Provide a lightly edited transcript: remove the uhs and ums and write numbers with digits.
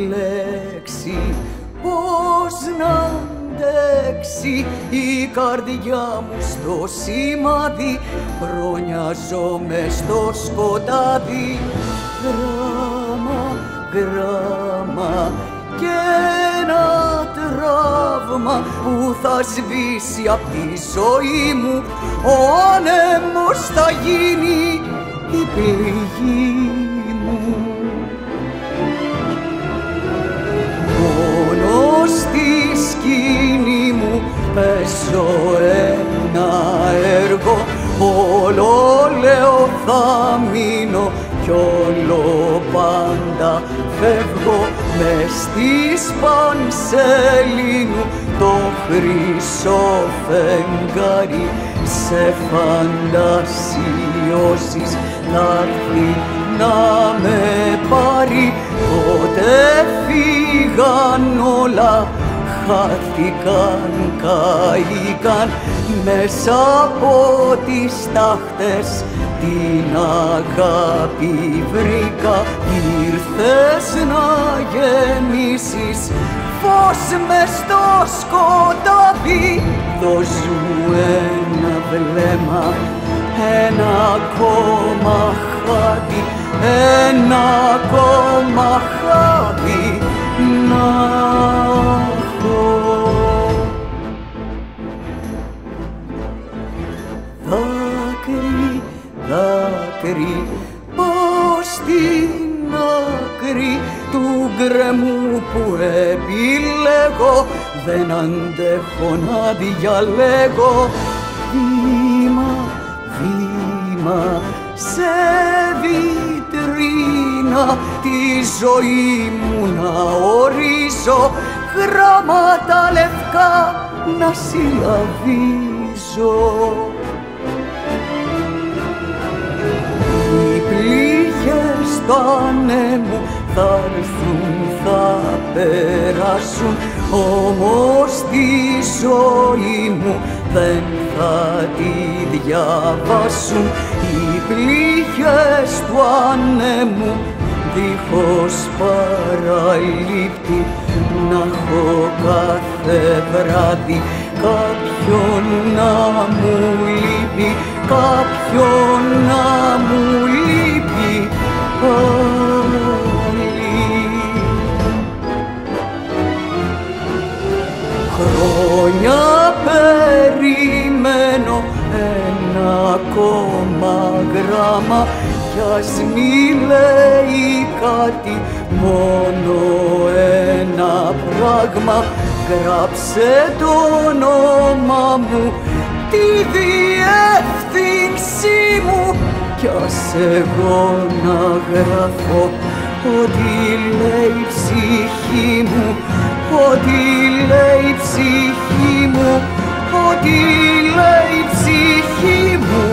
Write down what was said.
λέξη. Πώς να αντέξει η καρδιά μου στο σημάδι, χρόνια ζω μες στο σκοτάδι. Γράμμα, γράμμα και ένα τραύμα που θα σβήσει απ' τη ζωή μου. Ο άνεμος θα γίνει η πληγή μου. Μόνο στη σκηνή μου παίζω ένα έργο, όλο λέω θα μείνω κι όλο πάντα φεύγω. Μες στη Πανσελίνου το χρυσό φεγγάρι σε φαντασιώσεις θα έρθει να με πάρει. Τότε φύγαν όλα, χάθηκαν, καήκαν μέσα από τις τάχτες. Την αγάπη βρήκα, ήρθες να γεμίσεις φως μες στο σκοτάδι. Δώσ' μου ένα βλέμμα, ένα ακόμα χάδι, ένα ακόμα χάδι να έχω. Δάκρυ, δάκρυ, πώς στην άκρη του γκρεμού που επιλέγω, δεν αντέχω να διαλέγω. Βήμα, βήμα σε βιτρίνα τη ζωή μου να ορίζω, γράμματα λευκά να συλλαβίζω. Οι πληγές του ανέμου θα έρθουν, θα περάσουν, όμως τη ζωή μου δεν θα τη διαβάσουν. Οι πληγές του ανέμου δίχως παραλήπτη, να έχω κάθε βράδυ κάποιον να μου λείπει, κάποιον να μου λείπει πάλι. Χρόνια περιμένω ένα ακόμα γράμμα, κι ας μη λέει κάτι, μόνο ένα πράγμα. Γράψε το όνομά μου, τη διεύθυνσή μου, κι ας εγώ να γράφω ό,τι λέει η ψυχή μου, ό,τι λέει η ψυχή μου, ό,τι λέει η ψυχή μου.